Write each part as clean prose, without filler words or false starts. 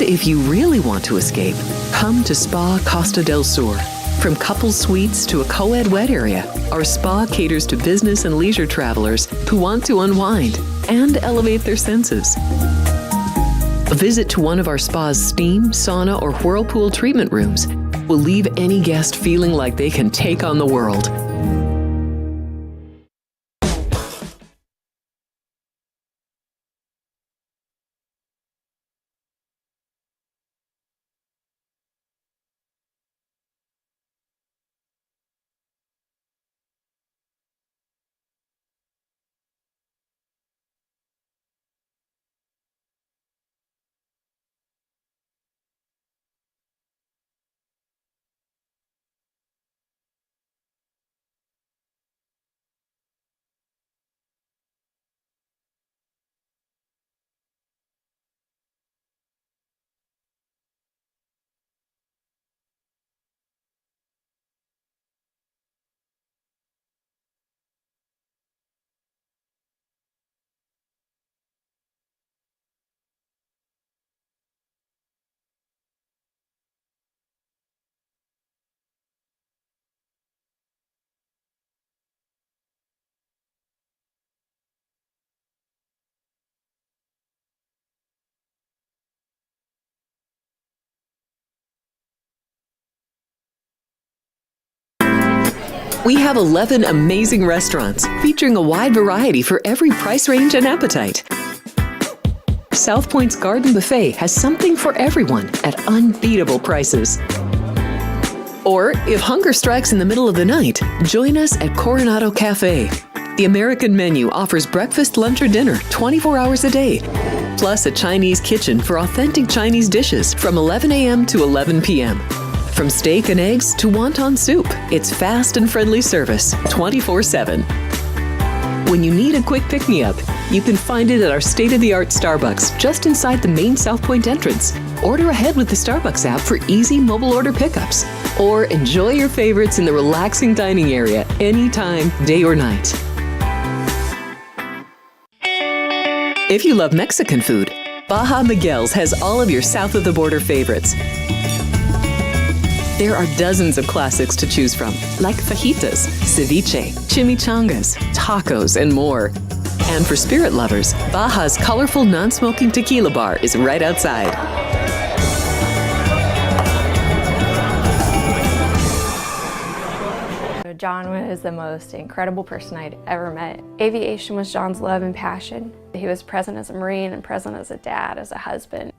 if you really want to escape, come to Spa Costa del Sur. From couple suites to a co-ed wet area, our spa caters to business and leisure travelers who want to unwind and elevate their senses. A visit to one of our spa's steam, sauna, or whirlpool treatment rooms will leave any guest feeling like they can take on the world. We have 11 amazing restaurants featuring a wide variety for every price range and appetite. South Point's Garden Buffet has something for everyone at unbeatable prices. Or, if hunger strikes in the middle of the night, join us at Coronado Cafe. The American menu offers breakfast, lunch, or dinner 24 hours a day, plus a Chinese kitchen for authentic Chinese dishes from 11 a.m. to 11 p.m. From steak and eggs to wonton soup, it's fast and friendly service 24/7. When you need a quick pick-me-up, you can find it at our state-of-the-art Starbucks just inside the main South Point entrance. Order ahead with the Starbucks app for easy mobile order pickups. Or enjoy your favorites in the relaxing dining area anytime, day or night. If you love Mexican food, Baja Miguel's has all of your south-of-the-border favorites. There are dozens of classics to choose from, like fajitas, ceviche, chimichangas, tacos, and more. And for spirit lovers, Baja's colorful non-smoking tequila bar is right outside. John was the most incredible person I'd ever met. Aviation was John's love and passion. He was present as a Marine and present as a dad, as a husband.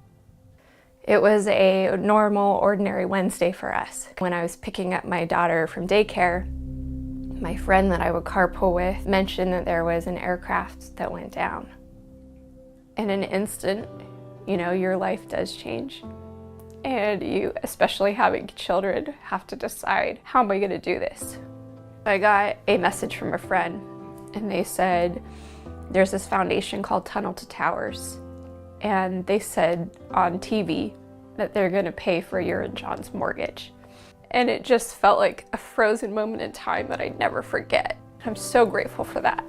It was a normal, ordinary Wednesday for us. When I was picking up my daughter from daycare, my friend that I would carpool with mentioned that there was an aircraft that went down. In an instant, your life does change. And you, especially having children, have to decide, how am I gonna do this? I got a message from a friend, and they said, there's this foundation called Tunnel to Towers. And they said on TV that they're gonna pay for your and John's mortgage. And it just felt like a frozen moment in time that I'd never forget. I'm so grateful for that.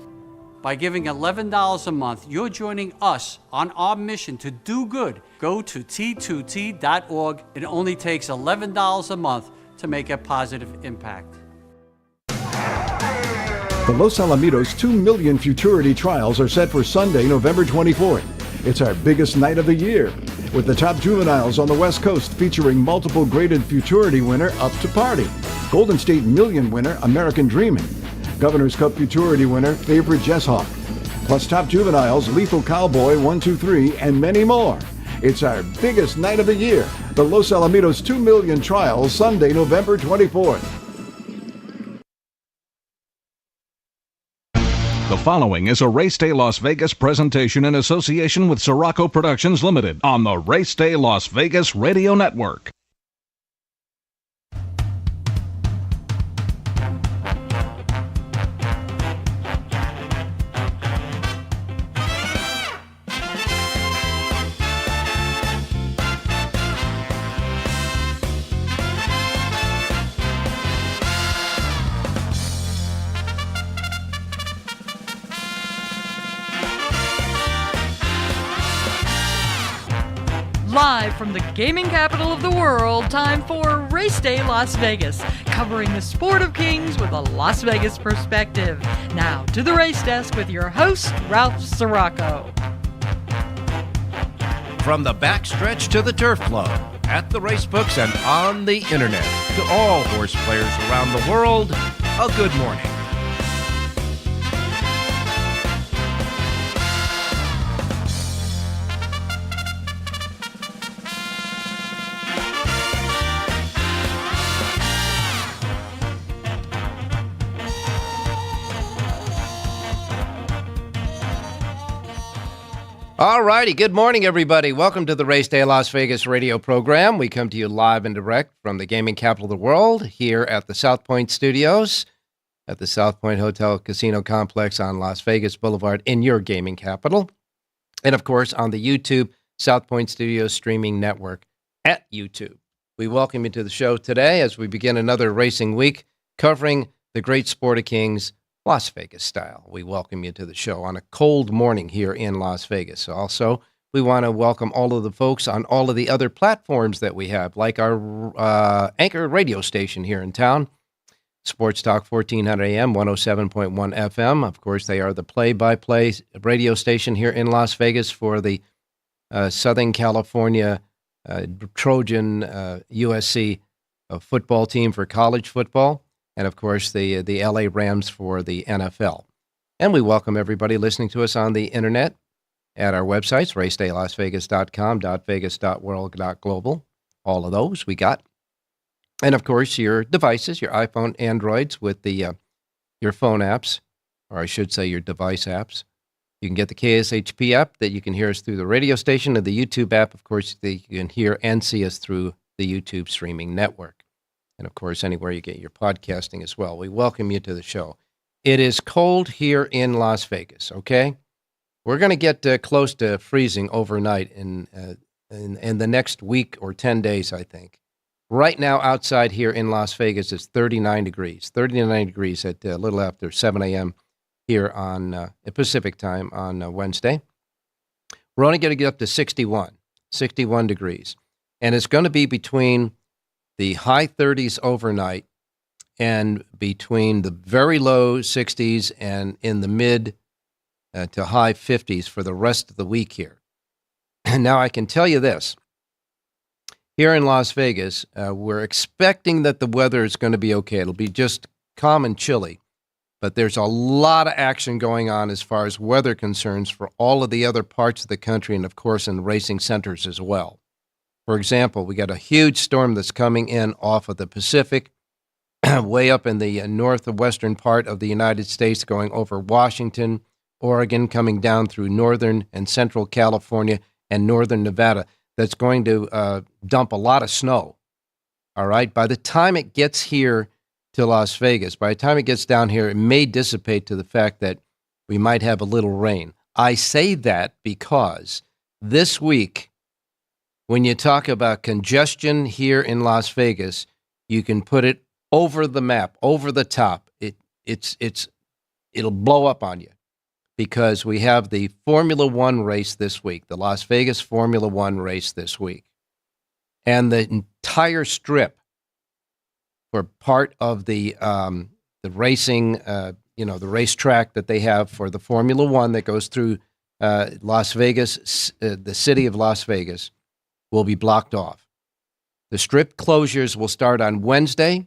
By giving $11 a month, you're joining us on our mission to do good. Go to T2T.org. It only takes $11 a month to make a positive impact. The Los Alamitos 2 million Futurity trials are set for Sunday, November 24th. It's our biggest night of the year, with the top juveniles on the West Coast featuring multiple graded Futurity winner Up to Party, Golden State Million winner American Dreamin', Governor's Cup Futurity winner Favorite Jess Hawk, plus top juveniles Lethal Cowboy 1, 2, 3, and many more. It's our biggest night of the year, the Los Alamitos 2 million trials, Sunday, November 24th. The following is a Race Day Las Vegas presentation in association with Siraco Productions Limited on the Race Day Las Vegas Radio Network. Live Live from the gaming capital of the world, time for Race Day Las Vegas, covering the sport of kings with a Las Vegas perspective. Now to the race desk with your host, Ralph Siraco. From the backstretch to the turf club, at the racebooks and on the internet, to all horse players around the world, a good morning. All righty. Good morning, everybody. Welcome to the Race Day Las Vegas radio program. We come to you live and direct from the gaming capital of the world here at the South Point Studios at the South Point Hotel Casino Complex on Las Vegas Boulevard in your gaming capital. And, of course, on the YouTube South Point Studios streaming network at YouTube. We welcome you to the show today as we begin another racing week covering the great sport of kings, Las Vegas style. We welcome you to the show on a cold morning here in Las Vegas. Also, we want to welcome all of the folks on all of the other platforms that we have, like our anchor radio station here in town, Sports Talk 1400 AM, 107.1 FM. Of course, they are the play-by-play radio station here in Las Vegas for the Southern California Trojan USC football team for college football. And, of course, the LA Rams for the NFL. And we welcome everybody listening to us on the internet at our websites, racedaylasvegas.com, .vegas.world, .global. All of those we got. And, of course, your devices, your iPhone, Androids with the your phone apps, or I should say your device apps. You can get the KSHP app that you can hear us through the radio station, and the YouTube app, of course, that you can hear and see us through the YouTube streaming network. And, of course, anywhere you get your podcasting as well. We welcome you to the show. It is cold here in Las Vegas, okay? We're going to get close to freezing overnight in the next week or 10 days, I think. Right now, outside here in Las Vegas, it's 39 degrees. 39 degrees at a little after 7 a.m. here on Pacific time on Wednesday. We're only going to get up to 61 degrees. And it's going to be between the high 30s overnight and between the very low 60s and in the mid to high 50s for the rest of the week here. And now I can tell you this. Here in Las Vegas, we're expecting that the weather is going to be okay. It'll be just calm and chilly. But there's a lot of action going on as far as weather concerns for all of the other parts of the country and, of course, in racing centers as well. For example, we got a huge storm that's coming in off of the Pacific, way up in the northwestern part of the United States, going over Washington, Oregon, coming down through northern and central California and northern Nevada. That's going to dump a lot of snow. All right. By the time it gets here to Las Vegas, by the time it gets down here, it may dissipate to the fact that we might have a little rain. I say that because this week, when you talk about congestion here in Las Vegas, you can put it over the map, over the top. It'll blow up on you because we have the Formula One race this week, the Las Vegas Formula One race this week. And the entire strip for part of the racing, the racetrack that they have for the Formula One that goes through Las Vegas, the city of Las Vegas, will be blocked off. The strip closures will start on Wednesday,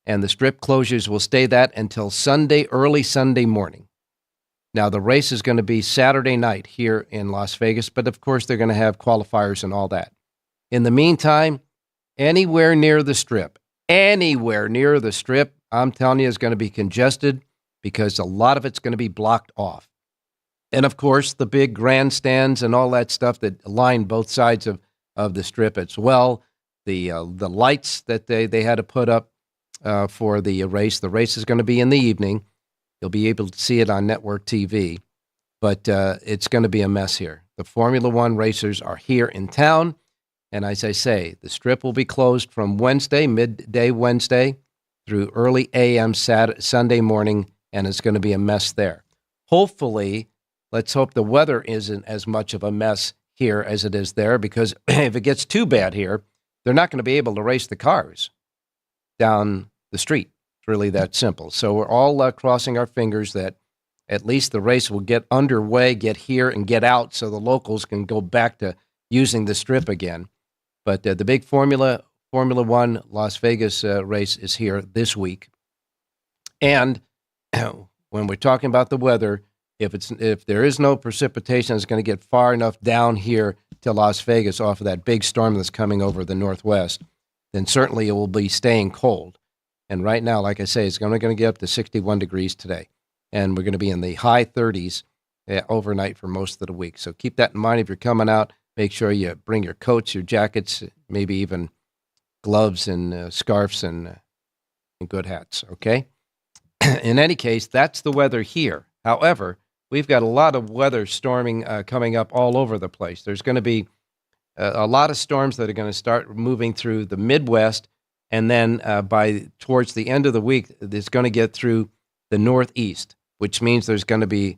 and the strip closures will stay that until Sunday, early Sunday morning. Now, the race is going to be Saturday night here in Las Vegas, but of course they're going to have qualifiers and all that. In the meantime, anywhere near the strip, I'm telling you, is going to be congested because a lot of it's going to be blocked off. And of course, the big grandstands and all that stuff that line both sides of the strip as well. The lights that they had to put up for the race. The race is going to be in the evening. You'll be able to see it on network TV. But it's going to be a mess here. The Formula One racers are here in town. And as I say, the strip will be closed from Wednesday, midday Wednesday, through early a.m. Sunday morning, and it's going to be a mess there. Hopefully, let's hope the weather isn't as much of a mess here as it is there, because if it gets too bad here, they're not going to be able to race the cars down the street. It's really that simple. So we're all crossing our fingers that at least the race will get underway, get here, and get out so the locals can go back to using the strip again. But the big Formula One Las Vegas race is here this week. And when we're talking about the weather, if there is no precipitation, it's going to get far enough down here to Las Vegas off of that big storm that's coming over the northwest, then certainly it will be staying cold. And right now, like I say, it's only going to get up to 61 degrees today. And we're going to be in the high 30s overnight for most of the week. So keep that in mind if you're coming out. Make sure you bring your coats, your jackets, maybe even gloves and scarves and good hats, okay? In any case, that's the weather here. However, we've got a lot of weather storming coming up all over the place. There's going to be a lot of storms that are going to start moving through the Midwest, and then by towards the end of the week, it's going to get through the Northeast, which means there's going to be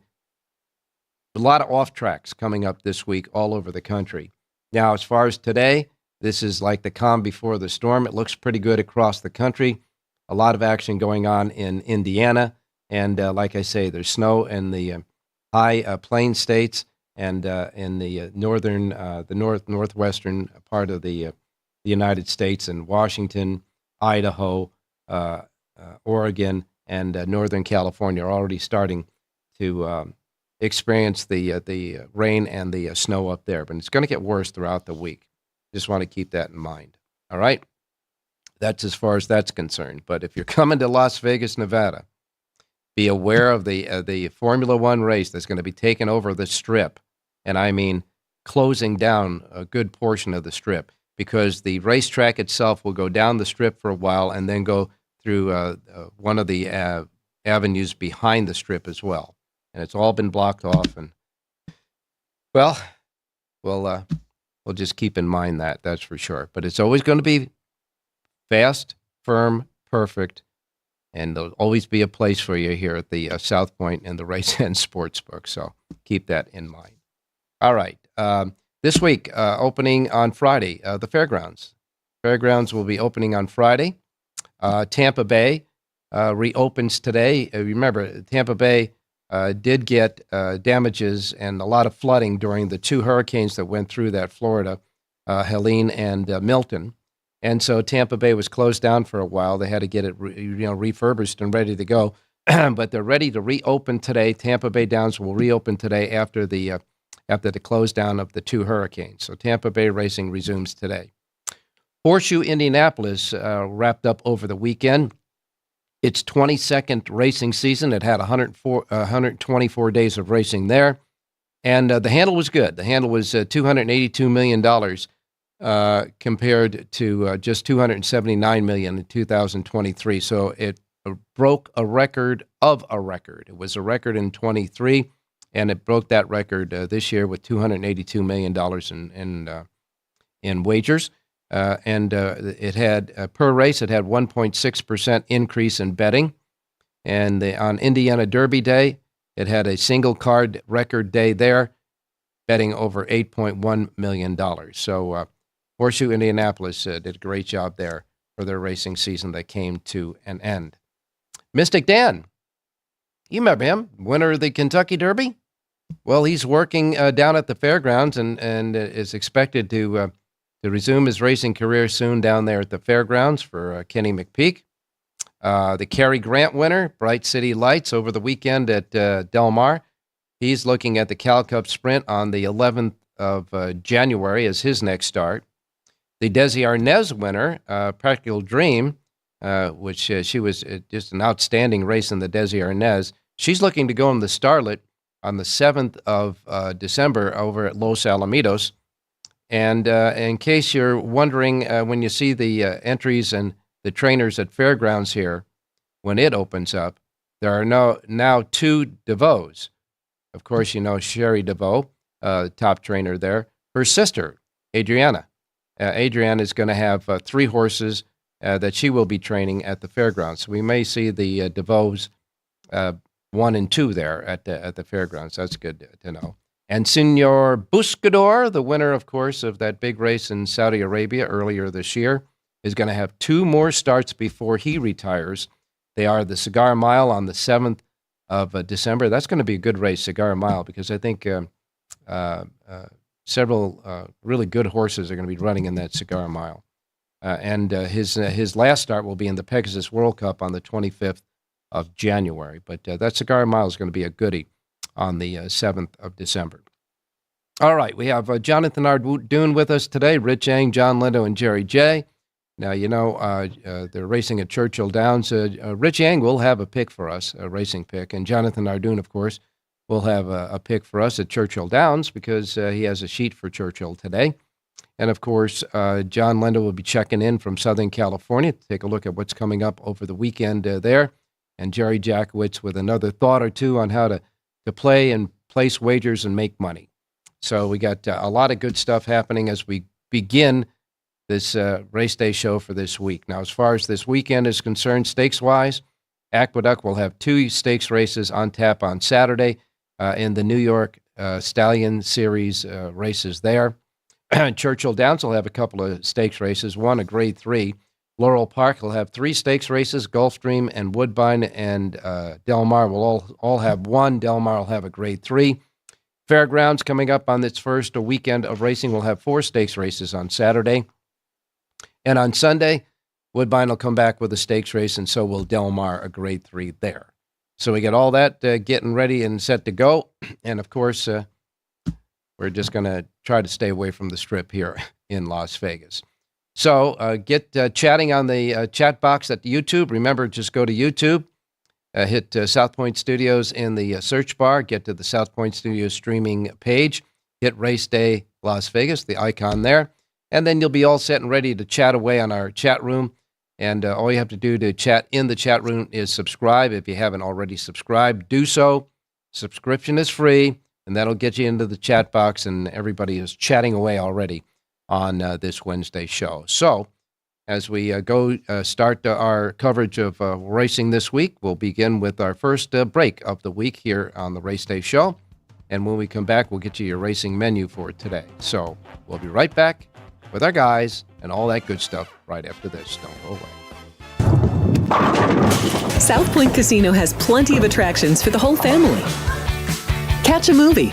a lot of off tracks coming up this week all over the country. Now, as far as today, this is like the calm before the storm. It looks pretty good across the country. A lot of action going on in Indiana. And like I say, there's snow in the high plain states and in the northwestern part of the United States, in Washington, Idaho, Oregon, and Northern California are already starting to experience the rain and the snow up there. But it's going to get worse throughout the week. Just want to keep that in mind. All right? That's as far as that's concerned. But if you're coming to Las Vegas, Nevada, be aware of the Formula One race that's going to be taking over the Strip. And I mean closing down a good portion of the Strip, because the racetrack itself will go down the Strip for a while and then go through one of the avenues behind the Strip as well. And it's all been blocked off. And, well, we'll just keep in mind that, that's for sure. But it's always going to be fast, firm, perfect, and there'll always be a place for you here at the South Point and the Race and Sportsbook. So keep that in mind. All right. This week, opening on Friday, the Fairgrounds. Fairgrounds will be opening on Friday. Tampa Bay reopens today. Remember, Tampa Bay did get damages and a lot of flooding during the two hurricanes that went through that Florida, Helene and Milton. And so Tampa Bay was closed down for a while. They had to get it refurbished and ready to go. But they're ready to reopen today. Tampa Bay Downs will reopen today after the close down of the two hurricanes. So Tampa Bay racing resumes today. Horseshoe Indianapolis wrapped up over the weekend. Its 22nd racing season. It had 124 days of racing there. And the handle was good. The handle was $282 million compared to just $279 million in 2023. So it broke a record of a record. It was a record in 23, and it broke that record this year with $282 million in wagers. And it had, per race, it had 1.6% increase in betting. And on Indiana Derby Day, it had a single card record day there, betting over $8.1 million. So Horseshoe Indianapolis did a great job there for their racing season that came to an end. Mystic Dan, you remember him, winner of the Kentucky Derby? Well, he's working down at the fairgrounds and is expected to resume his racing career soon down there at the fairgrounds for Kenny McPeak. The Cary Grant winner, Bright City Lights, over the weekend at Del Mar. He's looking at the Cal Cup Sprint on the 11th of January as his next start. The Desi Arnaz winner, Practical Dream, which she was just an outstanding race in the Desi Arnaz. She's looking to go in the Starlet on the 7th of December over at Los Alamitos. And in case you're wondering, when you see the entries and the trainers at Fairgrounds here, when it opens up, there are now two DeVoes. Of course, you know Sherry DeVoe, top trainer there. Her sister, Adriana. Adriana is going to have three horses that she will be training at the Fairgrounds. So we may see the DeVoes 1 and 2 there at the Fairgrounds. That's good to know. And Senor Buscador, the winner, of course, of that big race in Saudi Arabia earlier this year, is going to have 2 more starts before he retires. They are the Cigar Mile on the 7th of December. That's going to be a good race, Cigar Mile, because I think several really good horses are going to be running in that Cigar Mile. And his last start will be in the Pegasus World Cup on the 25th of January. But that Cigar Mile is going to be a goodie on the 7th of December. All right, we have Jonathan Ardoon with us today, Rich Yang, John Lindo, and Jerry J. Now, you know, they're racing at Churchill Downs. Rich Yang will have a pick for us, a racing pick, and Jonathan Ardoon, of course, will have a pick for us at Churchill Downs because he has a sheet for Churchill today. And, of course, John Lindo will be checking in from Southern California to take a look at what's coming up over the weekend there. And Jerry Jackowitz with another thought or two on how to play and place wagers and make money. So we got a lot of good stuff happening as we begin this race day show for this week. Now, as far as this weekend is concerned, stakes-wise, Aqueduct will have 2 stakes races on tap on Saturday in the New York Stallion Series races there. Churchill Downs will have a couple of stakes races, one a Grade 3. Laurel Park will have 3 stakes races. Gulfstream and Woodbine and Del Mar will all have 1. Del Mar will have a Grade 3. Fairgrounds coming up on its first weekend of racing will have 4 stakes races on Saturday. And on Sunday, Woodbine will come back with a stakes race, and so will Del Mar, a Grade 3 there. So we got all that getting ready and set to go. And, of course, we're just going to try to stay away from the Strip here in Las Vegas. So get chatting on the chat box at YouTube. Remember, just go to YouTube, hit South Point Studios in the search bar, get to the South Point Studios streaming page, hit Race Day Las Vegas, the icon there, and then you'll be all set and ready to chat away on our chat room. And all you have to do to chat in the chat room is subscribe. If you haven't already subscribed, do so. Subscription is free, and that'll get you into the chat box, and everybody is chatting away already on this Wednesday show. So as we start our coverage of racing this week, we'll begin with our first break of the week here on the Race Day Show. And when we come back, we'll get you your racing menu for today. So we'll be right back with our guys and all that good stuff right after this. Don't go away. South Point Casino has plenty of attractions for the whole family. Catch a movie.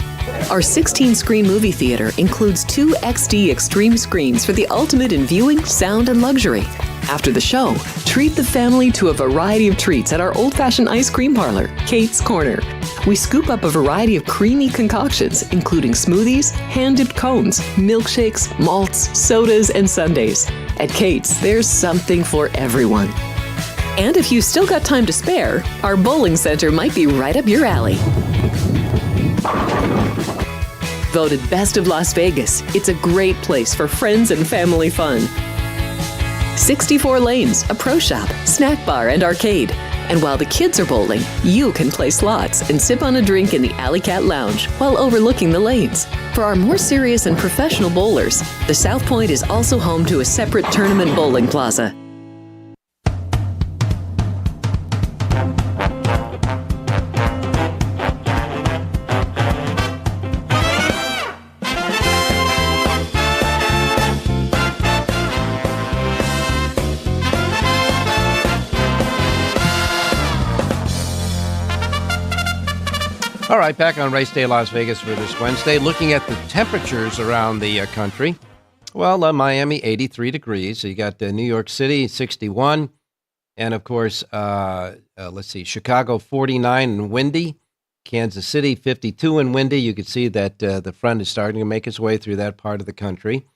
Our 16-screen movie theater includes 2 XD Extreme screens for the ultimate in viewing, sound, and luxury. After the show, treat the family to a variety of treats at our old-fashioned ice cream parlor, Kate's Corner. We scoop up a variety of creamy concoctions, including smoothies, hand-dipped cones, milkshakes, malts, sodas, and sundaes. At Kate's, there's something for everyone. And if you've still got time to spare, our bowling center might be right up your alley. Voted Best of Las Vegas, it's a great place for friends and family fun. 64 lanes, a pro shop, snack bar, and arcade. And while the kids are bowling, you can play slots and sip on a drink in the Alley Cat Lounge while overlooking the lanes. For our more serious and professional bowlers, the South Point is also home to a separate tournament bowling plaza. All right, back on Race Day Las Vegas for this Wednesday, looking at the temperatures around the country. Well, Miami, 83 degrees. So you got New York City, 61. And, of course, let's see, Chicago, 49 and windy. Kansas City, 52 and windy. You can see that the front is starting to make its way through that part of the country.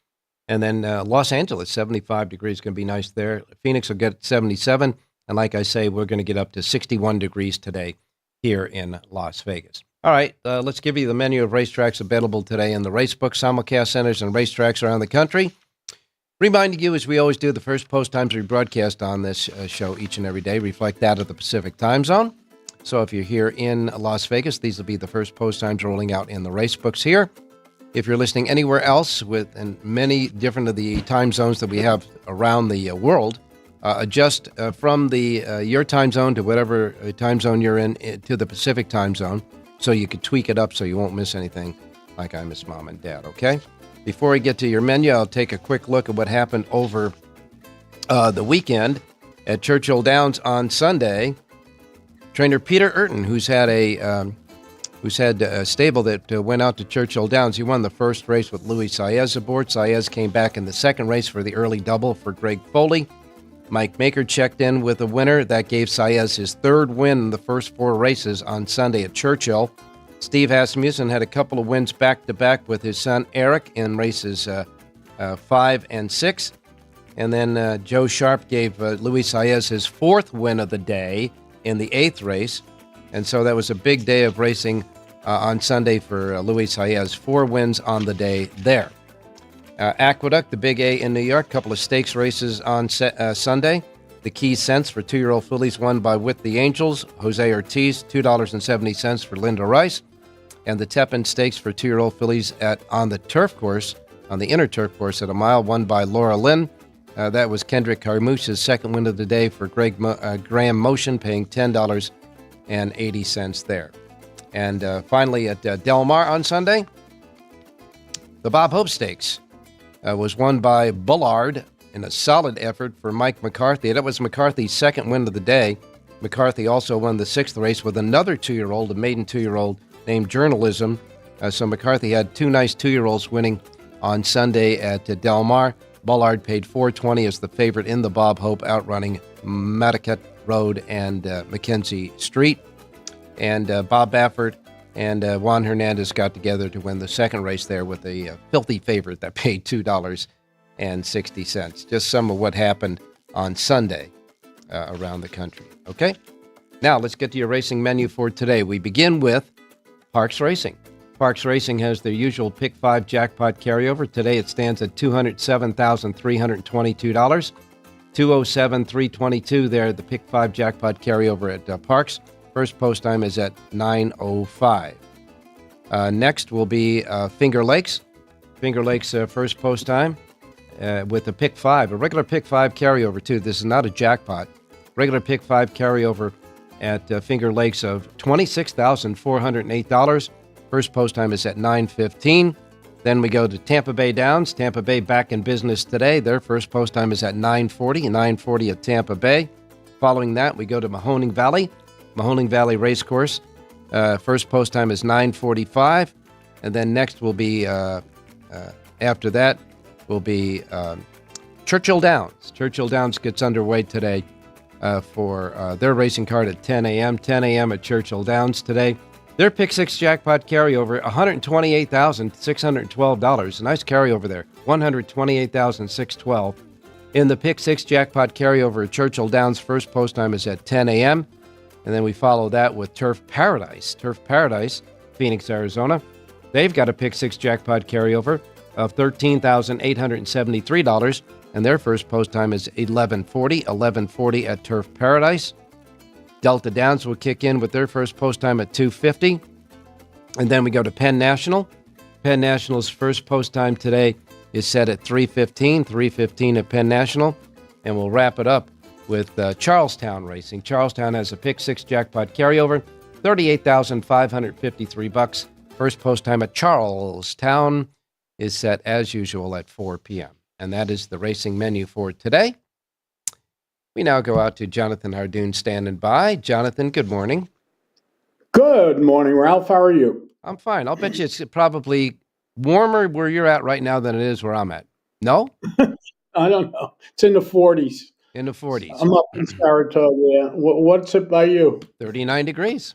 And then Los Angeles, 75 degrees, going to be nice there. Phoenix will get 77. And like I say, we're going to get up to 61 degrees today here in Las Vegas. All right, let's give you the menu of racetracks available today in the Racebook, simulcast centers, and racetracks around the country. Reminding you, as we always do, the first post times we broadcast on this show each and every day reflect that of the Pacific time zone. So if you're here in Las Vegas, these will be the first post times rolling out in the Racebooks here. If you're listening anywhere else within many different of the time zones that we have around the world, adjust from the your time zone to whatever time zone you're in to the Pacific time zone, so you could tweak it up so you won't miss anything like I miss Mom and Dad, okay? Before we get to your menu, I'll take a quick look at what happened over the weekend at Churchill Downs on Sunday. Trainer Peter Urton, who's had a stable that went out to Churchill Downs, he won the first race with Luis Saez aboard. Saez came back in the second race for the early double for Greg Foley. Mike Maker checked in with a winner. That gave Saez his third win in the first 4 races on Sunday at Churchill. Steve Asmussen had a couple of wins back-to-back with his son Eric in races 5 and 6. And then Joe Sharp gave Luis Saez his 4th win of the day in the 8th race. And so that was a big day of racing on Sunday for Luis Saez. 4 wins on the day there. Aqueduct, the Big A in New York, couple of stakes races on Sunday. The Key Cents for 2-year-old fillies won by With the Angels. Jose Ortiz, $2.70 for Linda Rice. And the Tepin Stakes for 2-year-old fillies on the turf course, on the inner turf course at a mile, won by Laura Lynn. That was Kendrick Carmouche's second win of the day for Graham Motion, paying $10.80 there. And finally at Del Mar on Sunday, the Bob Hope Stakes was won by Bullard in a solid effort for Mike McCarthy. That was McCarthy's second win of the day. McCarthy also won the 6th race with another 2-year-old, a maiden 2-year-old named Journalism. So McCarthy had 2 nice 2-year-olds winning on Sunday at Del Mar. Bullard paid $4.20 as the favorite in the Bob Hope, outrunning Matticat Road and Mackenzie Street. And Bob Baffert and Juan Hernandez got together to win the second race there with a filthy favorite that paid $2.60. Just some of what happened on Sunday around the country. Okay? Now let's get to your racing menu for today. We begin with Parks Racing. Parks Racing has their usual Pick 5 jackpot carryover. Today it stands at $207,322. $207,322 there, the Pick 5 jackpot carryover at Parks. First post time is at 9:05. Next will be Finger Lakes. Finger Lakes first post time with a Pick 5, a regular Pick 5 carryover too. This is not a jackpot. Regular Pick 5 carryover at Finger Lakes of $26,408. First post time is at 9:15. Then we go to Tampa Bay Downs. Tampa Bay back in business today. Their first post time is at 9:40. 9:40 at Tampa Bay. Following that, we go to Mahoning Valley. Mahoning Valley Racecourse. First post time is 9:45. And then next will be, after that, will be Churchill Downs. Churchill Downs gets underway today for their racing card at 10 a.m. 10 a.m. at Churchill Downs today. Their Pick 6 jackpot carryover, $128,612. A nice carryover there, $128,612. In the Pick 6 jackpot carryover at Churchill Downs, first post time is at 10 a.m. And then we follow that with Turf Paradise. Turf Paradise, Phoenix, Arizona. They've got a Pick 6 jackpot carryover of $13,873. And their first post time is 11:40. 11:40 at Turf Paradise. Delta Downs will kick in with their first post time at 2:50. And then we go to Penn National. Penn National's first post time today is set at 3:15. 3:15 at Penn National. And we'll wrap it up with Charlestown Racing. Charlestown has a Pick 6 jackpot carryover, $38,553. First post time at Charlestown is set as usual at 4 p.m. And that is the racing menu for today. We now go out to Jonathan Hardoon standing by. Jonathan, good morning. Good morning, Ralph. How are you? I'm fine. I'll bet you it's probably warmer where you're at right now than it is where I'm at. No? I don't know. It's in the 40s. In the 40s. I'm up in Saratoga. Yeah. What's it by you? 39 degrees.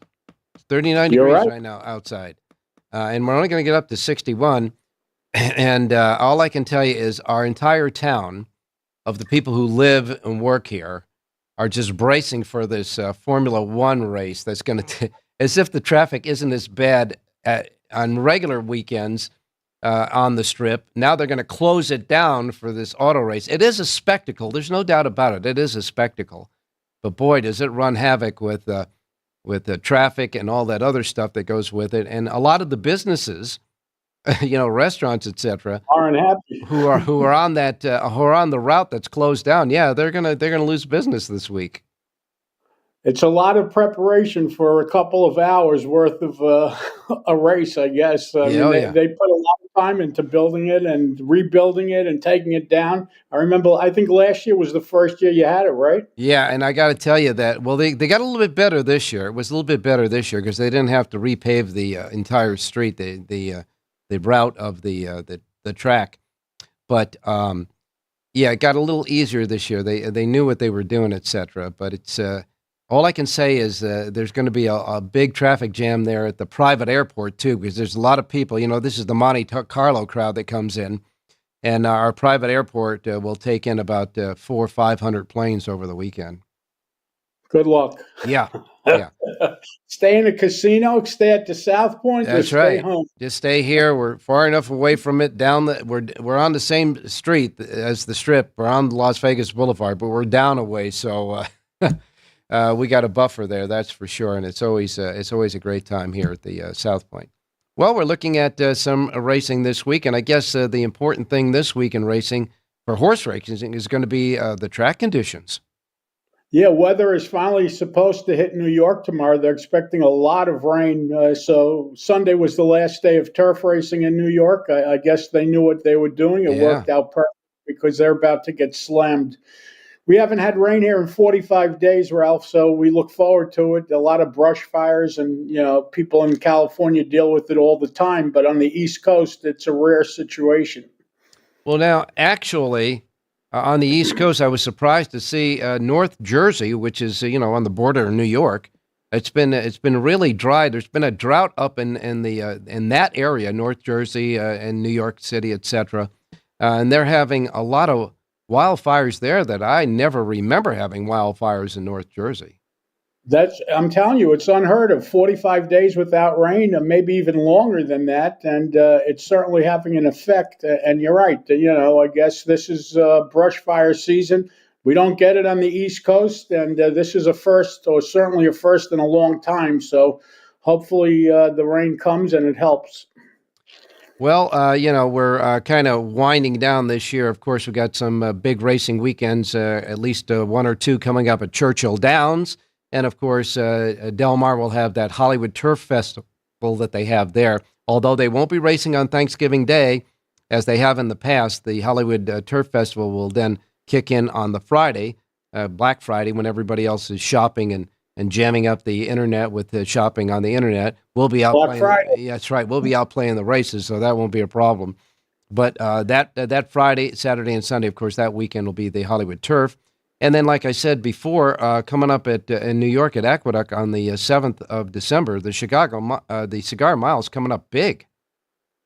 39 You're degrees right. right now outside. And we're only going to get up to 61. And all I can tell you is our entire town of the people who live and work here are just bracing for this Formula One race that's going to, as if the traffic isn't as bad on regular weekends on the strip. Now they're going to close it down for this auto race. It is a spectacle. There's no doubt about it. It is a spectacle. But boy, does it run havoc with the traffic and all that other stuff that goes with it. And a lot of the businesses, restaurants, etc., Aren't happy. who are on that who are on the route that's closed down. Yeah, they're gonna lose business this week. It's a lot of preparation for a couple of hours worth of a race, I guess. I Yeah, mean, oh, they, yeah. they put a lot of time into building it and rebuilding it and taking it down. I remember, I think last year was the first year you had it, right? Yeah, and I got to tell you that, well, they got a little bit better this year. It was a little bit better this year because they didn't have to repave the entire street, the route of the track. But yeah, it got a little easier this year. They knew what they were doing, etc. But it's all I can say is there's going to be a big traffic jam there at the private airport too, because there's a lot of people. You know, this is the Monte Carlo crowd that comes in, and our private airport will take in about 400 or 500 planes over the weekend. Good luck. Yeah, yeah. Stay in a casino, stay at the South Point, or That's stay right. home. Just stay here. We're far enough away from it. We're on the same street as the Strip. We're on Las Vegas Boulevard, but we're down a way. So we got a buffer there, that's for sure. And it's always a great time here at the South Point. Well, we're looking at some racing this week, and I guess the important thing this week in racing for horse racing is going to be the track conditions. Yeah, weather is finally supposed to hit New York tomorrow. They're expecting a lot of rain. So Sunday was the last day of turf racing in New York. I guess they knew what they were doing. It worked out perfect because they're about to get slammed. We haven't had rain here in 45 days, Ralph, so we look forward to it. A lot of brush fires and, people in California deal with it all the time. But on the East Coast, it's a rare situation. Well, now, actually, on the East Coast, I was surprised to see North Jersey, which is on the border of New York. It's been really dry. There's been a drought up in that area, North Jersey and New York City, etc. And they're having a lot of wildfires there that I never remember having wildfires in North Jersey. I'm telling you, it's unheard of. 45 days without rain, maybe even longer than that, and it's certainly having an effect. And you're right. I guess this is brush fire season. We don't get it on the East Coast, and this is a first, or certainly a first in a long time. So hopefully the rain comes and it helps. Well, we're kind of winding down this year. Of course, we've got some big racing weekends, at least one or two coming up at Churchill Downs. And, of course, Del Mar will have that Hollywood Turf Festival that they have there. Although they won't be racing on Thanksgiving Day, as they have in the past, the Hollywood Turf Festival will then kick in on the Friday, Black Friday, when everybody else is shopping and jamming up the internet with the shopping on the internet. We'll be out Black Friday. Yeah, that's right. We'll be out playing the races, so that won't be a problem. But that Friday, Saturday, and Sunday, of course, that weekend will be the Hollywood Turf. And then, like I said before, coming up in New York at Aqueduct on the 7th of December, the Cigar Mile is coming up big.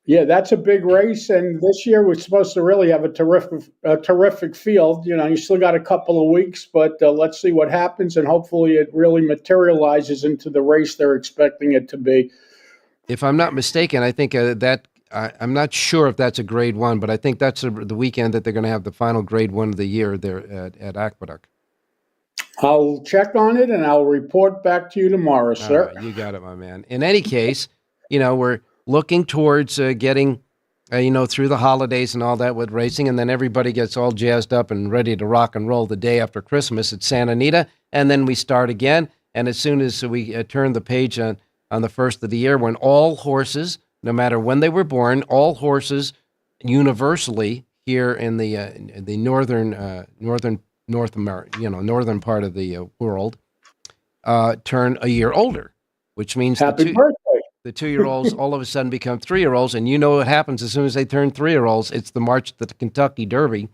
Yeah, that's a big race, and this year we're supposed to really have a terrific field. You still got a couple of weeks, but let's see what happens, and hopefully it really materializes into the race they're expecting it to be. If I'm not mistaken, I think I'm not sure if that's a Grade 1, but I think that's the weekend that they're going to have the final Grade 1 of the year there at Aqueduct. I'll check on it, and I'll report back to you tomorrow, sir. You got it, my man. In any case, we're looking towards getting, through the holidays and all that with racing, and then everybody gets all jazzed up and ready to rock and roll the day after Christmas at Santa Anita, and then we start again. And as soon as we turn the page on the first of the year, when all horses, no matter when they were born, all horses universally here in the northern North America, northern part of the world, turn a year older, which means Happy birthday. The 2-year-olds all of a sudden become 3-year-olds, and what happens as soon as they turn 3-year-olds? It's the march to the Kentucky Derby.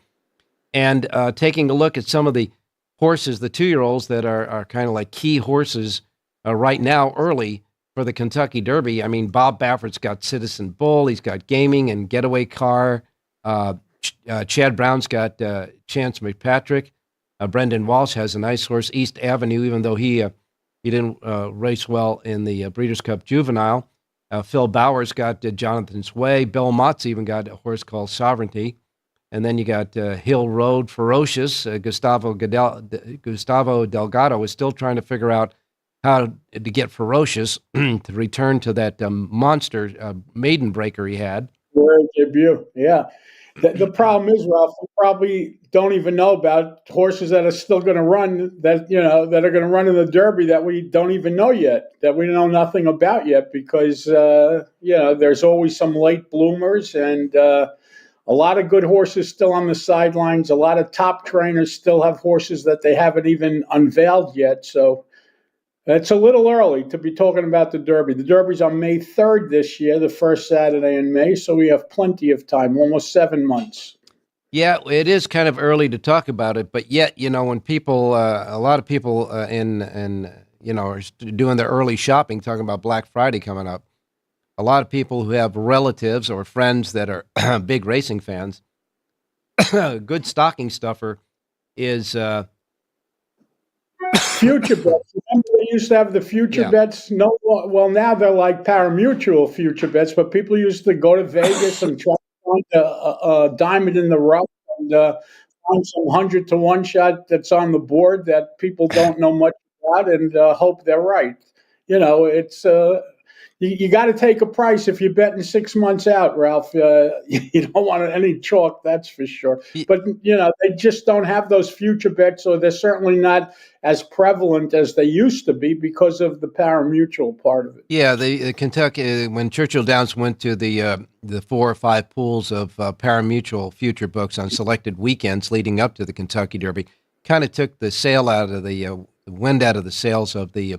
And taking a look at some of the horses, the 2-year-olds that are kind of like key horses right now early for the Kentucky Derby. I mean, Bob Baffert's got Citizen Bull, he's got Gaming and Getaway Car. Chad Brown's got Chance McPatrick. Brendan Walsh has a nice horse, East Avenue, even though he didn't race well in the Breeders' Cup Juvenile. Phil Bauer's got Jonathan's Way. Bill Mott's even got a horse called Sovereignty. And then you got Hill Road Ferocious. Gustavo Delgado is still trying to figure out how to get Ferocious to return to that monster maiden breaker he had. World debut, yeah. The problem is, Ralph, we probably don't even know about horses that are still going to run, that that are going to run in the Derby, that we don't even know yet, that we know nothing about yet, because there's always some late bloomers, and a lot of good horses still on the sidelines. A lot of top trainers still have horses that they haven't even unveiled yet. So it's a little early to be talking about the Derby. The Derby's on May 3rd this year, the first Saturday in May, so we have plenty of time, almost 7 months. Yeah, it is kind of early to talk about it, but yet, when people, a lot of people are doing their early shopping, talking about Black Friday coming up, a lot of people who have relatives or friends that are big racing fans, a good stocking stuffer is future bets. Remember they used to have the future bets? No, well, now they're like pari-mutuel future bets, but people used to go to Vegas and try to find a diamond in the rough and find some 100-to-1 shot that's on the board that people don't know much about and hope they're right. It's you got to take a price if you're betting 6 months out, Ralph. You don't want any chalk, that's for sure. But they just don't have those future bets, or they're certainly not as prevalent as they used to be because of the pari-mutuel part of it. Yeah, the Kentucky, when Churchill Downs went to the 4 or 5 pools of pari-mutuel future books on selected weekends leading up to the Kentucky Derby, kind of took the sail out of the wind out of the sails of the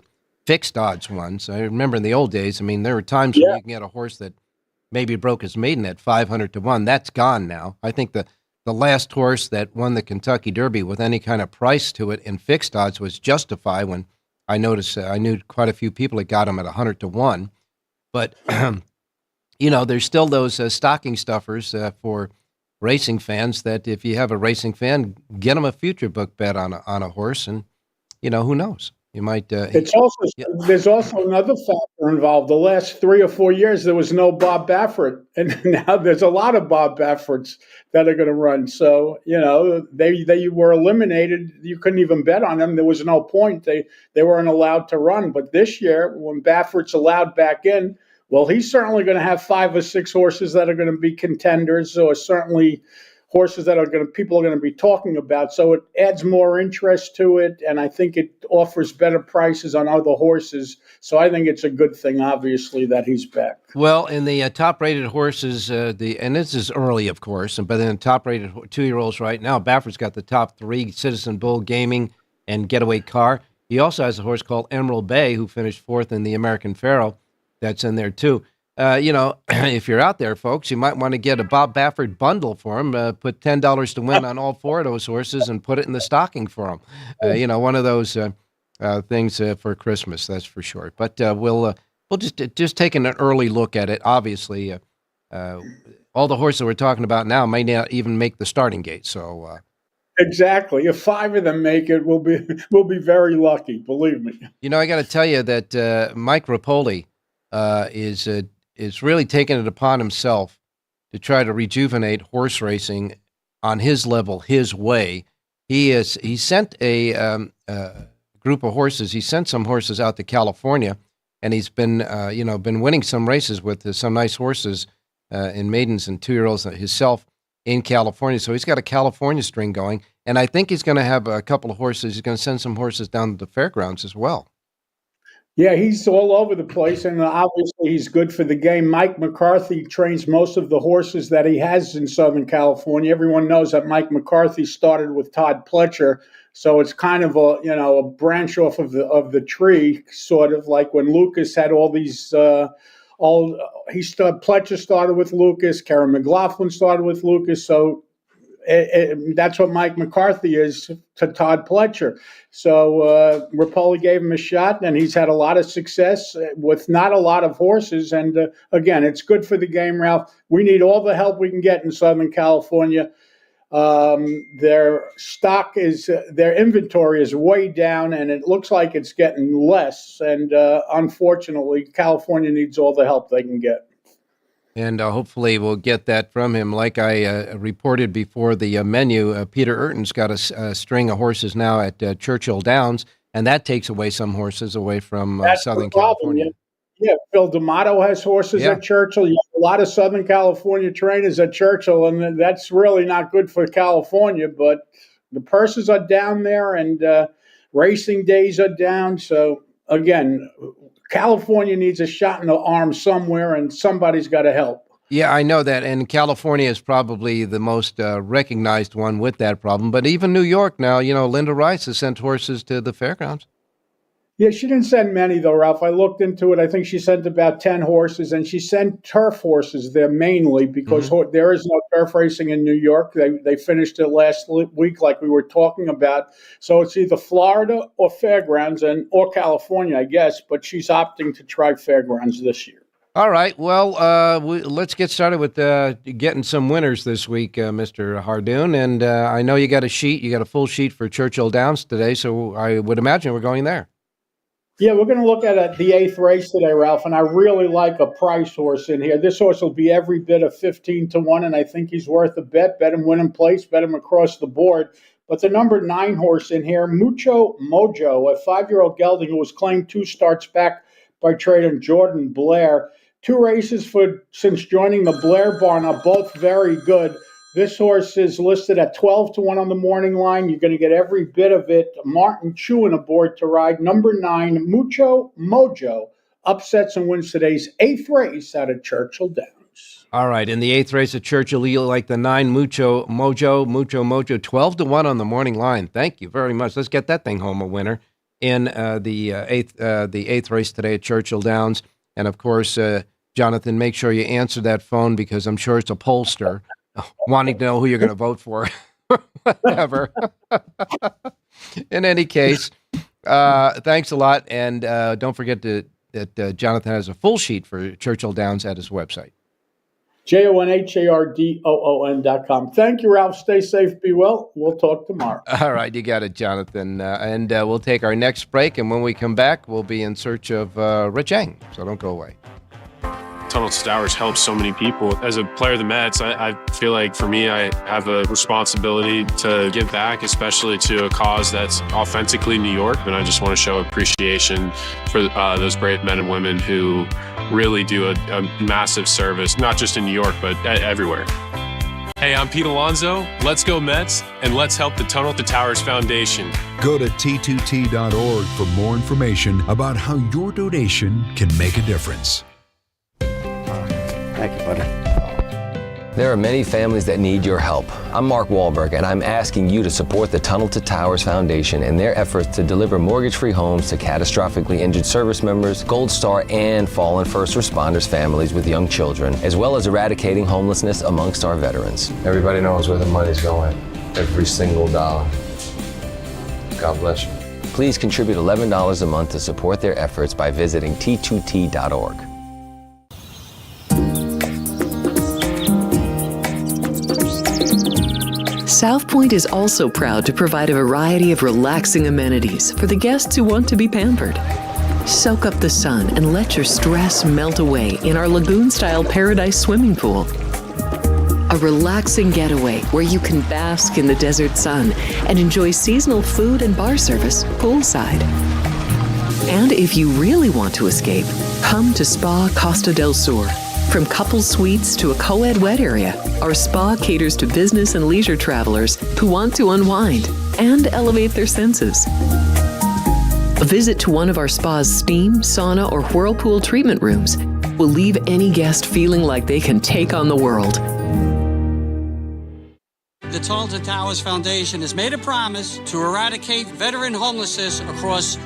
fixed odds ones. I remember in the old days, there were times when you can get a horse that maybe broke his maiden at 500-to-1. That's gone now. I think the last horse that won the Kentucky Derby with any kind of price to it in fixed odds was Justify, when I noticed I knew quite a few people that got him at 100-to-1. But, there's still those stocking stuffers for racing fans that if you have a racing fan, get them a future book bet on a horse, and, who knows? You might. There's also another factor involved. The last 3 or 4 years, there was no Bob Baffert, and now there's a lot of Bob Bafferts that are going to run. So they were eliminated. You couldn't even bet on them. There was no point. They weren't allowed to run. But this year, when Baffert's allowed back in, well, he's certainly going to have 5 or 6 horses that are going to be contenders, or certainly horses that people are going to be talking about. So it adds more interest to it, and I think it offers better prices on other horses. So I think it's a good thing, obviously, that he's back. Well, in the top-rated horses, and this is early, of course, but in the top-rated 2-year-olds right now, Baffert's got the top 3, Citizen Bull, Gaming, and Getaway Car. He also has a horse called Emerald Bay, who finished 4th in the American Pharoah. That's in there, too. If you're out there, folks, you might want to get a Bob Baffert bundle for him. Put $10 to win on all 4 of those horses and put it in the stocking for him. One of those things for Christmas, that's for sure. But we'll just taking an early look at it. Obviously, all the horses we're talking about now may not even make the starting gate. So exactly, if 5 of them make it, we'll be very lucky. Believe me. I got to tell you that Mike Rapoli is really taking it upon himself to try to rejuvenate horse racing on his level, his way. He sent a group of horses. He sent some horses out to California, and he's been winning some races with some nice horses in maidens and 2-year-olds himself in California. So he's got a California string going, and I think he's going to have a couple of horses. He's going to send some horses down to the fairgrounds as well. Yeah, he's all over the place, and obviously he's good for the game. Mike McCarthy trains most of the horses that he has in Southern California. Everyone knows that Mike McCarthy started with Todd Pletcher, so it's kind of a branch off of the tree, sort of like when Lucas had all these. Pletcher started with Lucas, Karen McLaughlin started with Lucas, so. That's what Mike McCarthy is to Todd Pletcher. So Rapoli gave him a shot, and he's had a lot of success with not a lot of horses. And again, it's good for the game, Ralph. We need all the help we can get in Southern California. Their inventory is way down, and it looks like it's getting less. And unfortunately, California needs all the help they can get. And hopefully we'll get that from him. Like I reported before the menu, Peter Urton's got a string of horses now at Churchill Downs, and that takes away some horses away from Southern California. Yeah, Phil D'Amato has horses Yeah. at Churchill. You have a lot of Southern California trainers at Churchill, and that's really not good for California. But the purses are down there, and racing days are down. So again, California needs a shot in the arm somewhere, and somebody's got to help. Yeah, I know that, and California is probably the most recognized one with that problem. But even New York now, Linda Rice has sent horses to the fairgrounds. Yeah, she didn't send many, though, Ralph. I looked into it. I think she sent about 10 horses, and she sent turf horses there mainly because there is no turf racing in New York. They finished it last week like we were talking about. So it's either Florida or fairgrounds or California, I guess, but she's opting to try fairgrounds this year. All right. Well, let's get started with getting some winners this week, Mr. Hardoon. And I know you got a sheet. You got a full sheet for Churchill Downs today, so I would imagine we're going there. Yeah, we're going to look at the 8th race today, Ralph, and I really like a price horse in here. This horse will be every bit of 15-1, and I think he's worth a bet. Bet him win in place, bet him across the board. But the number 9 horse in here, Mucho Mojo, a 5-year-old gelding who was claimed 2 starts back by trader Jordan Blair. 2 races since joining the Blair barn are both very good. This horse is listed at 12-1 on the morning line. You're going to get every bit of it. Martin Chewin aboard to ride. Number 9, Mucho Mojo, upsets and wins today's 8th race out of Churchill Downs. All right. In the 8th race at Churchill, you like the 9 Mucho Mojo, 12-1 on the morning line. Thank you very much. Let's get that thing home a winner in the 8th race today at Churchill Downs. And of course, Jonathan, make sure you answer that phone because I'm sure it's a pollster wanting to know who you're going to vote for. Whatever. In any case, thanks a lot. And don't forget that Jonathan has a full sheet for Churchill Downs at his website. JONHARDOON.com. Thank you, Ralph. Stay safe. Be well. We'll talk tomorrow. All right. You got it, Jonathan. And we'll take our next break. And when we come back, we'll be in search of Rich Eng. So don't go away. Tunnel to Towers helps so many people. As a player of the Mets, I feel like for me, I have a responsibility to give back, especially to a cause that's authentically New York. And I just want to show appreciation for those brave men and women who really do a massive service, not just in New York, but everywhere. Hey, I'm Pete Alonso. Let's go Mets, and let's help the Tunnel to Towers Foundation. Go to T2T.org for more information about how your donation can make a difference. Thank you, buddy. There are many families that need your help. I'm Mark Wahlberg, and I'm asking you to support the Tunnel to Towers Foundation in their efforts to deliver mortgage-free homes to catastrophically injured service members, Gold Star, and fallen first responders families with young children, as well as eradicating homelessness amongst our veterans. Everybody knows where the money's going. Every single dollar. God bless you. Please contribute $11 a month to support their efforts by visiting T2T.org. South Point is also proud to provide a variety of relaxing amenities for the guests who want to be pampered. Soak up the sun and let your stress melt away in our lagoon-style paradise swimming pool. A relaxing getaway where you can bask in the desert sun and enjoy seasonal food and bar service poolside. And if you really want to escape, come to Spa Costa del Sur. From couple suites to a co-ed wet area, our spa caters to business and leisure travelers who want to unwind and elevate their senses. A visit to one of our spa's steam, sauna, or whirlpool treatment rooms will leave any guest feeling like they can take on the world. The Tunnel to Towers Foundation has made a promise to eradicate veteran homelessness across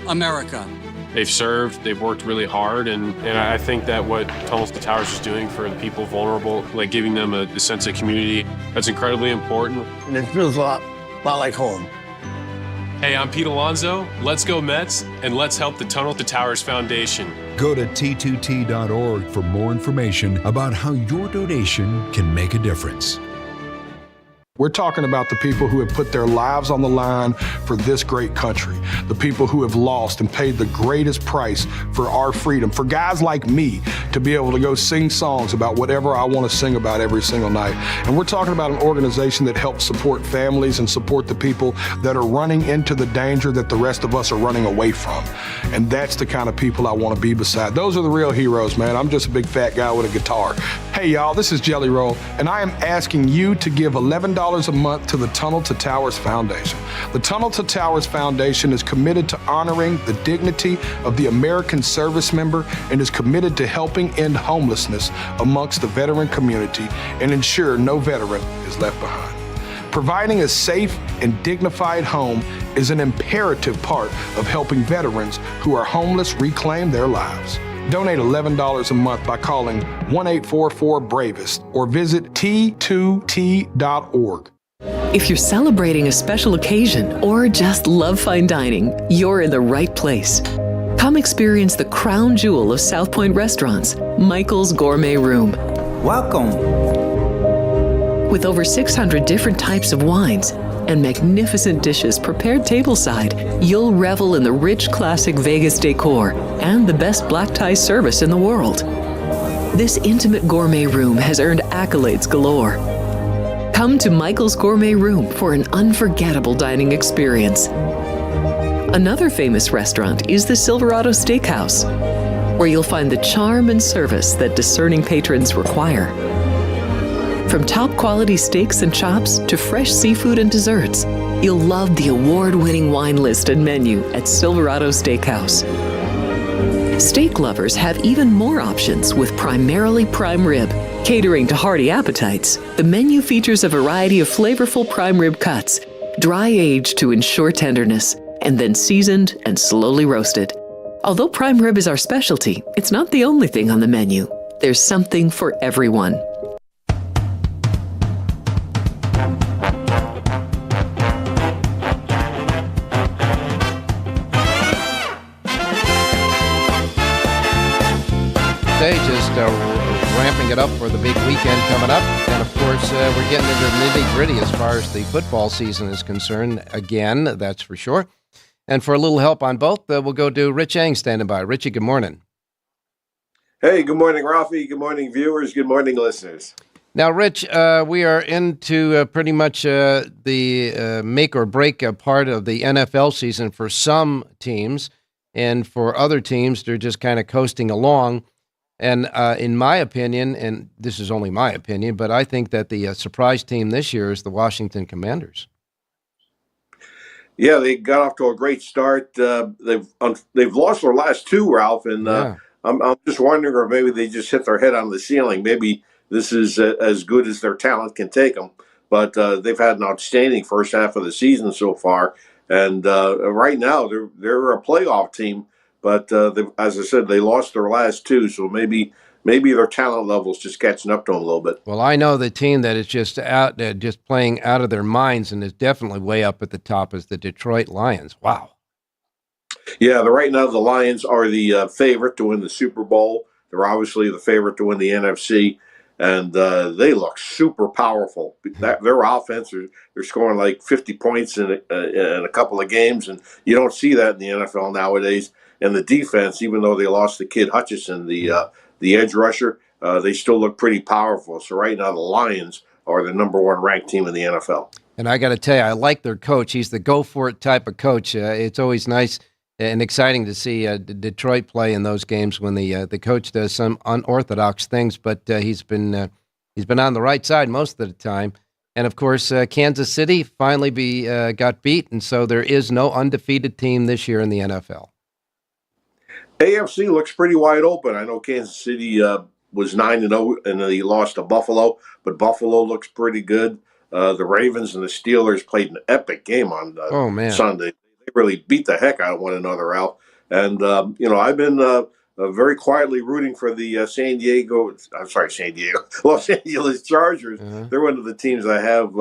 America. They've served, they've worked really hard, and I think that what Tunnels to Towers is doing for the people vulnerable, like giving them a sense of community, that's incredibly important. And it feels a lot like home. Hey, I'm Pete Alonso. Let's go Mets, and let's help the Tunnel to Towers Foundation. Go to T2T.org for more information about how your donation can make a difference. We're talking about the people who have put their lives on the line for this great country, the people who have lost and paid the greatest price for our freedom, for guys like me to be able to go sing songs about whatever I want to sing about every single night. And we're talking about an organization that helps support families and support the people that are running into the danger that the rest of us are running away from. And that's the kind of people I want to be beside. Those are the real heroes, man. I'm just a big fat guy with a guitar. Hey, y'all, this is Jelly Roll, and I am asking you to give $11 a month to the Tunnel to Towers Foundation. The Tunnel to Towers Foundation is committed to honoring the dignity of the American service member and is committed to helping end homelessness amongst the veteran community and ensure no veteran is left behind. Providing a safe and dignified home is an imperative part of helping veterans who are homeless reclaim their lives. Donate $11 a month by calling 1-844-BRAVEST or visit T2T.org. If you're celebrating a special occasion or just love fine dining, you're in the right place. Come experience the crown jewel of South Point restaurants, Michael's Gourmet Room. Welcome. With over 600 different types of wines and magnificent dishes prepared tableside, you'll revel in the rich classic Vegas decor and the best black tie service in the world. This intimate gourmet room has earned accolades galore. Come to Michael's Gourmet Room for an unforgettable dining experience. Another famous restaurant is the Silverado Steakhouse, where you'll find the charm and service that discerning patrons require. From top quality steaks and chops to fresh seafood and desserts, you'll love the award-winning wine list and menu at Silverado Steakhouse. Steak lovers have even more options with primarily prime rib. Catering to hearty appetites, the menu features a variety of flavorful prime rib cuts, dry-aged to ensure tenderness, and then seasoned and slowly roasted. Although prime rib is our specialty, it's not the only thing on the menu. There's something for everyone. Just ramping it up for the big weekend coming up. And, of course, we're getting into the nitty-gritty as far as the football season is concerned. Again, that's for sure. And for a little help on both, we'll go to Rich Eng standing by. Richie, good morning. Hey, good morning, Ralphie. Good morning, viewers. Good morning, listeners. Now, Rich, we are into pretty much the make or break part of the NFL season for some teams. And for other teams, they're just kind of coasting along. And in my opinion, and this is only my opinion, but I think that the surprise team this year is the Washington Commanders. Yeah, they got off to a great start. They've lost their last two, Ralph, and I'm just wondering, or maybe they just hit their head on the ceiling. Maybe this is as good as their talent can take them. But they've had an outstanding first half of the season so far, and right now they're a playoff team. But as I said, they lost their last two, so maybe their talent level is just catching up to them a little bit. Well, I know the team that is just playing out of their minds and is definitely way up at the top is the Detroit Lions. Wow. Yeah, right now the Lions are the favorite to win the Super Bowl. They're obviously the favorite to win the NFC, and they look super powerful. Their offense, they're scoring like 50 points in a couple of games, and you don't see that in the NFL nowadays. And the defense, even though they lost the kid Hutchinson, the edge rusher, they still look pretty powerful. So right now the Lions are the number one ranked team in the NFL. And I got to tell you, I like their coach. He's the go-for-it type of coach. It's always nice and exciting to see Detroit play in those games when the coach does some unorthodox things. But he's been on the right side most of the time. And, of course, Kansas City finally got beat, and so there is no undefeated team this year in the NFL. AFC looks pretty wide open. I know Kansas City was 9-0, and they lost to Buffalo, but Buffalo looks pretty good. The Ravens and the Steelers played an epic game on Sunday. They really beat the heck out of one another, Al. And, I've been very quietly rooting for the Los Angeles Chargers. They're one of the teams I have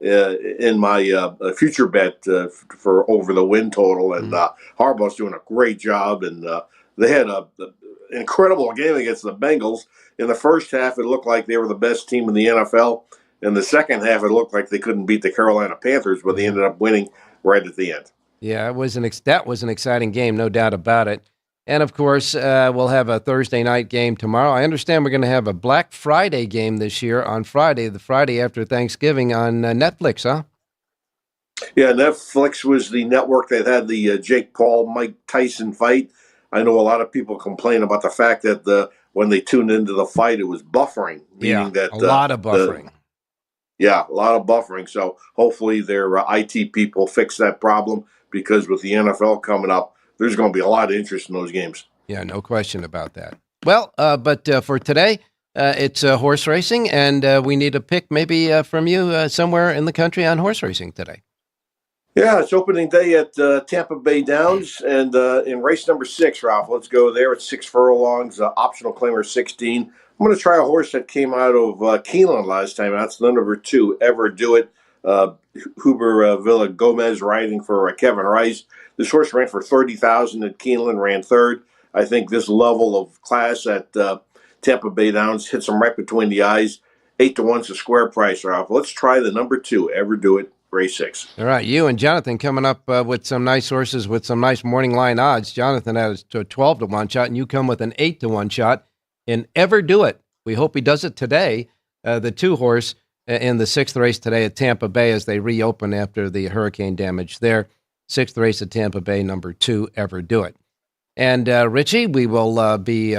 in my future bet for over the win total, and Harbaugh's doing a great job, and they had an incredible game against the Bengals. In the first half, it looked like they were the best team in the NFL, In the second half, it looked like they couldn't beat the Carolina Panthers, but they ended up winning right at the end. Yeah, it was that was an exciting game, no doubt about it. And, of course, we'll have a Thursday night game tomorrow. I understand we're going to have a Black Friday game this year on Friday, the Friday after Thanksgiving on Netflix, huh? Yeah, Netflix was the network that had the Jake Paul-Mike Tyson fight. I know a lot of people complain about the fact that when they tuned into the fight, it was buffering, meaning that a lot of buffering. A lot of buffering. So hopefully their IT people fix that problem, because with the NFL coming up, there's going to be a lot of interest in those games. Yeah, no question about that. Well, but for today, it's horse racing, and we need a pick maybe from you somewhere in the country on horse racing today. Yeah, it's opening day at Tampa Bay Downs, and in race number 6, Ralph, let's go there. It's 6 furlongs, optional claimer 16. I'm going to try a horse that came out of Keeneland last time. That's the number 2, Ever Do It. Huber Villa Gomez riding for Kevin Rice. This horse ran for $30,000 at Keeneland, ran 3rd. I think this level of class at Tampa Bay Downs hits him right between the eyes. 8-1's a square price, Ralph. Let's try the number 2, Ever Do It, race 6. All right, you and Jonathan coming up with some nice horses with some nice morning line odds. Jonathan has a 12-1 shot, and you come with an 8-1 shot in Ever Do It. We hope he does it today. The 2 horse in the 6th race today at Tampa Bay as they reopen after the hurricane damage there. 6th race at Tampa Bay, number 2, Ever Do It. And Richie, we will be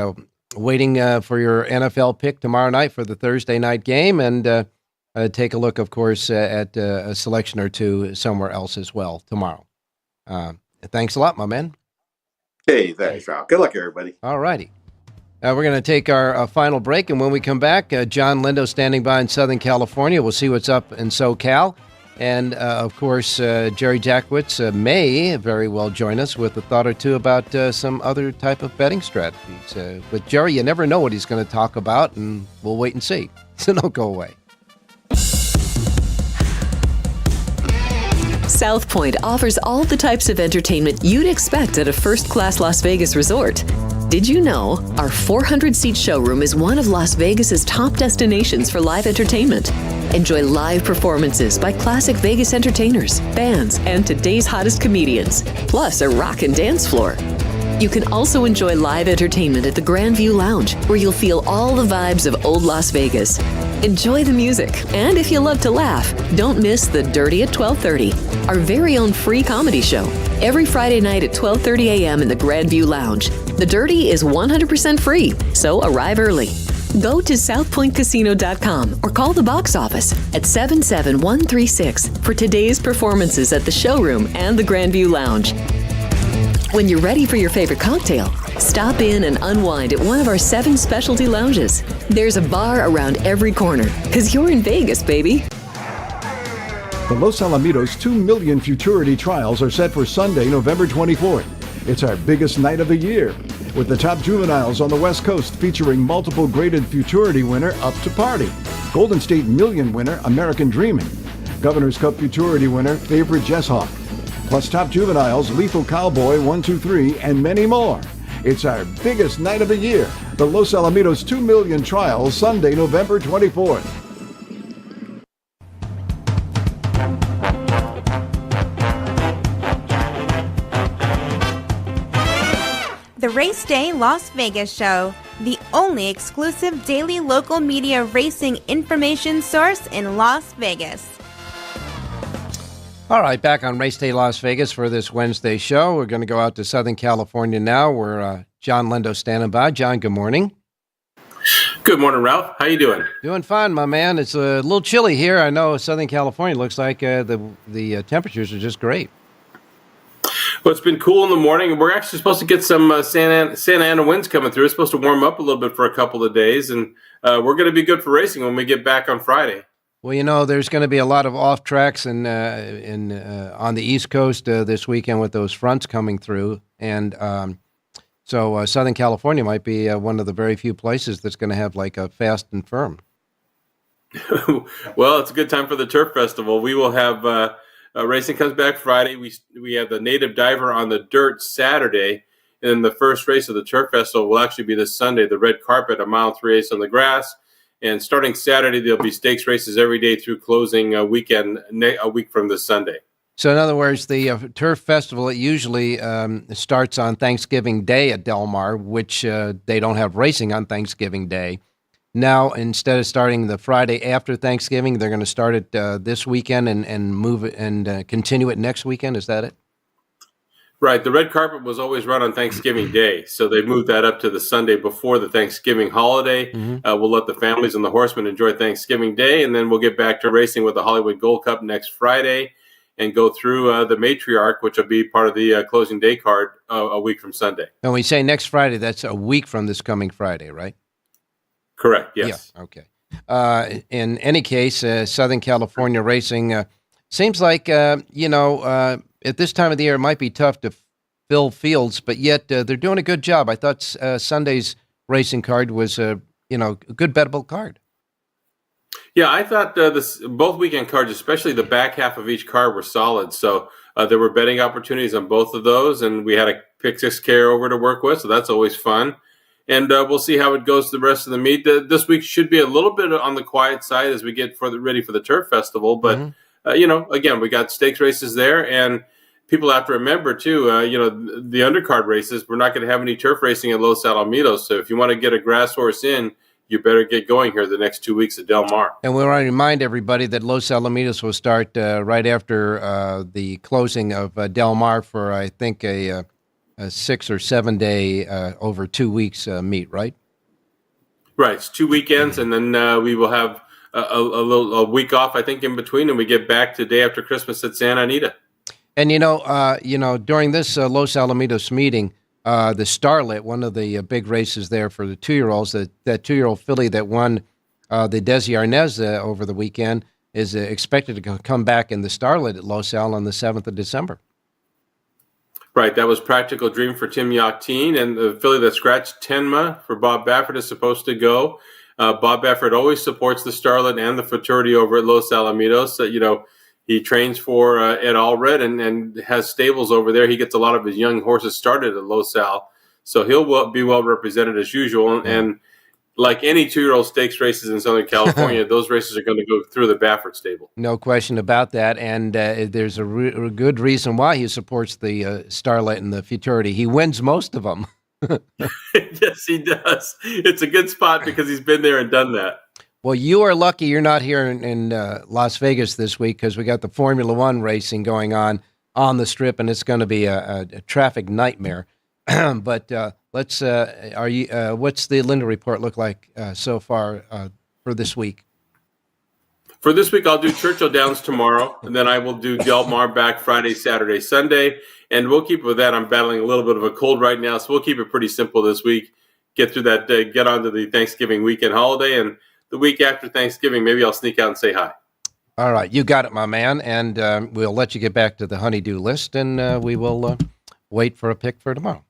waiting for your NFL pick tomorrow night for the Thursday night game, and take a look, of course, at a selection or two somewhere else as well tomorrow. Thanks a lot, my man. Hey, thanks, Ralph. Good luck, everybody. All righty. We're going to take our final break, and when we come back, John Lindo standing by in Southern California. We'll see what's up in SoCal. And, of course, Jerry Jackwitz may very well join us with a thought or two about some other type of betting strategies. With Jerry, you never know what he's going to talk about, and we'll wait and see. So don't go away. South Point offers all the types of entertainment you'd expect at a first-class Las Vegas resort. Did you know our 400-seat showroom is one of Las Vegas's top destinations for live entertainment? Enjoy live performances by classic Vegas entertainers, bands, and today's hottest comedians, plus a rockin' dance floor. You can also enjoy live entertainment at the Grand View Lounge, where you'll feel all the vibes of old Las Vegas. Enjoy the music, and if you love to laugh, don't miss The Dirty at 12:30, our very own free comedy show, every Friday night at 12:30 a.m. in the Grand View Lounge. The Dirty is 100% free, so arrive early. Go to southpointcasino.com or call the box office at 77136 for today's performances at the showroom and the Grand View Lounge. When you're ready for your favorite cocktail, stop in and unwind at one of our 7 specialty lounges. There's a bar around every corner, because you're in Vegas, baby. The Los Alamitos 2 million futurity trials are set for Sunday, November 24th. It's our biggest night of the year, with the top juveniles on the West Coast featuring multiple graded futurity winner Up to Party, Golden State Million winner American Dreaming, Governor's Cup futurity winner Favorite Jess Hawk, plus top juveniles Lethal Cowboy 1, 2, 3, and many more. It's our biggest night of the year, the Los Alamitos 2 million trials, Sunday, November 24th. The Race Day Las Vegas Show, the only exclusive daily local media racing information source in Las Vegas. All right, back on Race Day Las Vegas for this Wednesday show. We're going to go out to Southern California now, where John Lindo's standing by. John, good morning. Good morning, Ralph. How you doing? Doing fine, my man. It's a little chilly here. I know Southern California looks like the temperatures are just great. Well, it's been cool in the morning, and we're actually supposed to get some Santa Ana winds coming through. It's supposed to warm up a little bit for a couple of days, and we're going to be good for racing when we get back on Friday. Well, you know, there's going to be a lot of off tracks and on the East Coast this weekend with those fronts coming through, and so Southern California might be one of the very few places that's going to have like a fast and firm. Well, it's a good time for the Turf Festival. We will have racing comes back Friday. We have the Native Diver on the dirt Saturday, and then the first race of the Turf Festival will actually be this Sunday, the red carpet, a mile 3/8 on the grass. And starting Saturday, there'll be stakes races every day through closing weekend a week from this Sunday. So in other words, the Turf Festival, it usually starts on Thanksgiving Day at Del Mar, which they don't have racing on Thanksgiving Day. Now, instead of starting the Friday after Thanksgiving, they're going to start it this weekend and move it and continue it next weekend. Is that it? Right. The red carpet was always run on Thanksgiving Day, so they moved that up to the Sunday before the Thanksgiving holiday. We'll let the families and the horsemen enjoy Thanksgiving Day, and then we'll get back to racing with the Hollywood Gold Cup next Friday and go through the Matriarch, which will be part of the closing day card a week from Sunday. And we say next Friday, that's a week from this coming Friday, right? Correct, yes. Yeah, okay. In any case, Southern California racing seems like, at this time of the year, it might be tough to fill fields, but yet they're doing a good job. I thought Sunday's racing card was, a good bettable card. Yeah, I thought both weekend cards, especially the back half of each card, were solid. So there were betting opportunities on both of those, and we had a pick six carryover to work with, so that's always fun. And we'll see how it goes the rest of the meet. This week should be a little bit on the quiet side as we get ready for the Turf Festival. But, again, we got stakes races there. And people have to remember, too, the undercard races, we're not going to have any turf racing at Los Alamitos. So if you want to get a grass horse in, you better get going here the next 2 weeks at Del Mar. And we want to remind everybody that Los Alamitos will start right after the closing of Del Mar for, I think, a 6 or 7 day over 2 weeks meet, right? Right. It's 2 weekends, and then we will have a week off, I think, in between, and we get back to day after Christmas at Santa Anita. And during this Los Alamitos meeting, the Starlet, one of the big races there for the 2-year-olds, that 2-year-old filly that won the Desi Arnaz over the weekend is expected to come back in the Starlet at Los Al on the 7th of December. Right, that was Practical Dream for Tim Yachteen, and the filly that scratched Tenma for Bob Baffert is supposed to go. Bob Baffert always supports the Starlet and the Futurity over at Los Alamitos. He trains for Ed Allred and has stables over there. He gets a lot of his young horses started at Los Al, so he'll be well represented as usual. And like any 2-year-old stakes races in Southern California, those races are going to go through the Baffert stable. No question about that. And there's a good reason why he supports the Starlet and the Futurity. He wins most of them. Yes, he does. It's a good spot because he's been there and done that. Well, you are lucky you're not here in Las Vegas this week because we got the Formula One racing going on the Strip, and it's going to be a traffic nightmare. But what's the Linda report look like so far for this week? For this week, I'll do Churchill Downs tomorrow, and then I will do Del Mar back Friday, Saturday, Sunday, and we'll keep it with that. I'm battling a little bit of a cold right now, so we'll keep it pretty simple this week. Get through that, get onto the Thanksgiving weekend holiday, and the week after Thanksgiving, maybe I'll sneak out and say hi. All right, you got it, my man, and we'll let you get back to the honey-do list, and we will wait for a pick for tomorrow.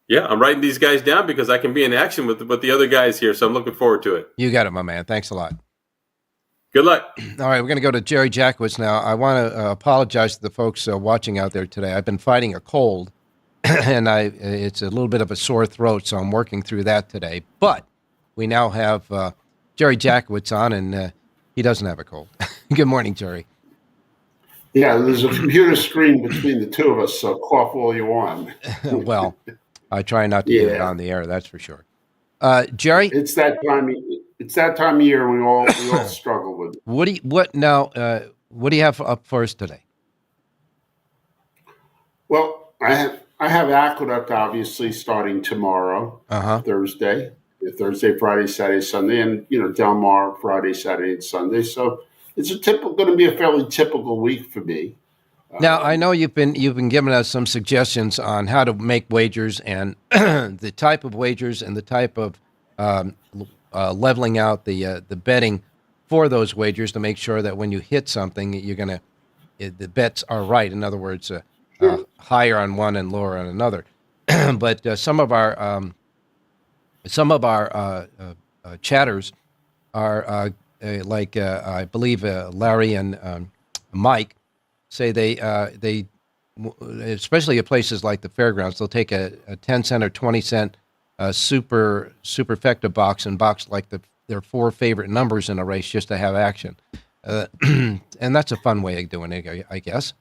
Yeah, I'm writing these guys down because I can be in action with the other guys here, so I'm looking forward to it. You got it, my man. Thanks a lot. Good luck. All right, we're going to go to Jerry Jackowitz now. I want to apologize to the folks watching out there today. I've been fighting a cold, and it's a little bit of a sore throat, so I'm working through that today. But we now have Jerry Jackowitz on, and he doesn't have a cold. Good morning, Jerry. Yeah, there's a computer screen between the two of us, so cough all you want. Well, I try not to get it on the air, that's for sure. Jerry? It's that time of year we all struggle with it. What do you have up for us today? Well, I have Aqueduct obviously starting tomorrow, Thursday, Friday, Saturday, Sunday, and Del Mar Friday, Saturday, and Sunday. So it's going to be a fairly typical week for me. Now I know you've been giving us some suggestions on how to make wagers and the type of wagers and the type of leveling out the betting for those wagers to make sure that when you hit something, the bets are right. In other words, higher on one and lower on another. But some of our chatters are like I believe Larry and Mike say they especially at places like the fairgrounds, they'll take a 10 cent or 20 cent superfecta box and box like the their 4 favorite numbers in a race just to have action. And that's a fun way of doing it, I guess.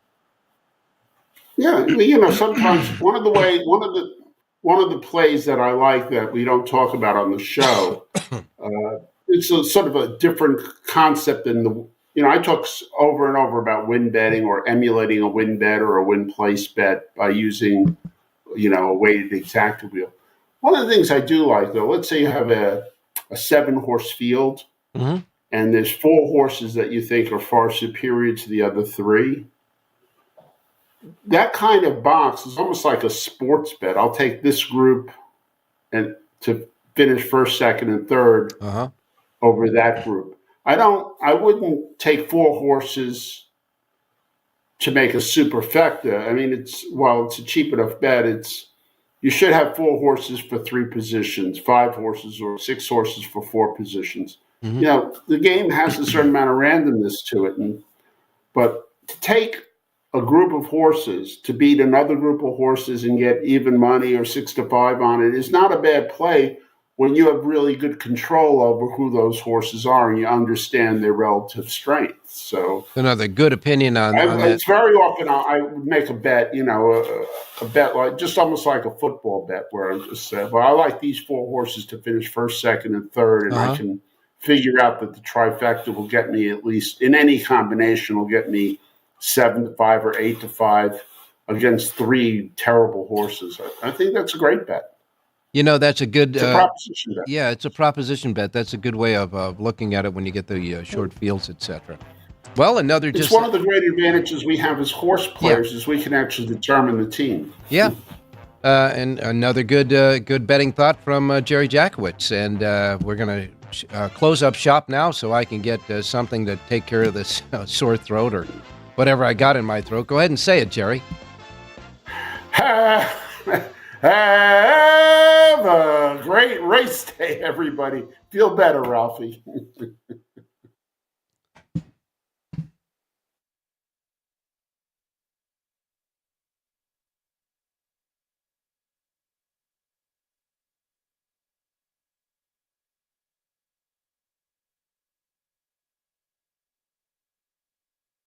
Yeah, sometimes one of the plays that I like that we don't talk about on the show, it's a sort of a different concept than I talk over and over about win betting or emulating a win bet or a win place bet by using, a weighted exacta wheel. One of the things I do like, though, let's say you have a 7-horse field, and there's 4 horses that you think are far superior to the other 3. That kind of box is almost like a sports bet. I'll take this group and to finish first, second, and third over that group. I wouldn't take 4 horses to make a superfecta. I mean, it's a cheap enough bet. You should have 4 horses for 3 positions, 5 horses or 6 horses for 4 positions. The game has a certain amount of randomness to it, but to take a group of horses to beat another group of horses and get even money or 6-5 on it is not a bad play when you have really good control over who those horses are and you understand their relative strength. So another good opinion on that. It's very often I would make a bet, a bet like just almost like a football bet where I just said, well, I like these 4 horses to finish first, second, and third, and I can figure out that the trifecta will get me, at least in any combination, will get me 7-5 or 8-5 against 3 terrible horses. I think that's a great bet. That's a good proposition bet. Yeah, it's a proposition bet. That's a good way of looking at it when you get the short fields, etc. Well, It's one of the great advantages we have as horse players is we can actually determine the team. Yeah. And another good betting thought from Jerry Jackowitz. And we're going to close up shop now so I can get something to take care of this sore throat or whatever I got in my throat. Go ahead and say it, Jerry. Have a great race day, everybody. Feel better, Ralphie.